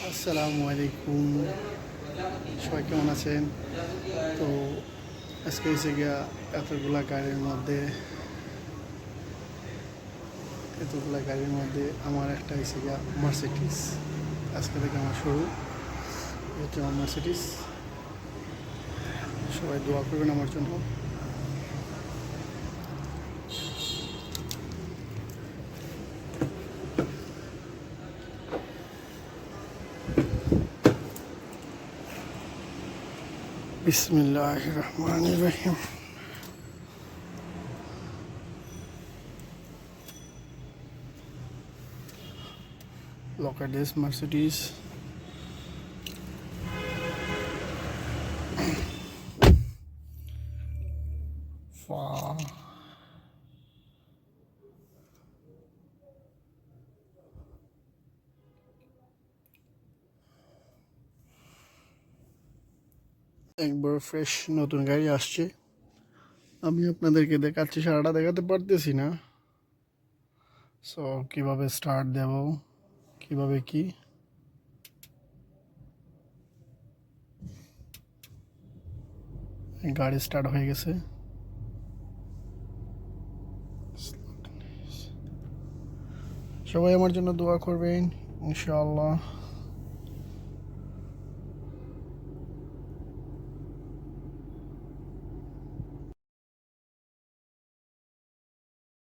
আসসালামু আলাইকুম, সবাই কেমন আছেন? তো আজকে হয়েছে গিয়া এতগুলা গাড়ির মধ্যে আমার একটা হয়েছে গিয়া মার্সিডিস। আজকে থেকে আমার শুরু, হচ্ছে আমার মার্সিডিস। সবাই দোয়া করবেন আমার জন্য। বিসমিল্লাহির রহমানির রহিম। Look at this Mercedes. Wow. একবার ফ্রেশ নতুন গাড়ি আসছে, আমি আপনাদেরকে দেখাচ্ছি, সারাটা দেখাতে পারতেছি না। সো কিভাবে স্টার্ট দেব, কিভাবে কি গাড়ি স্টার্ট হয়ে গেছে। সবাই আমার জন্য দোয়া করবেন ইনশাআল্লাহ।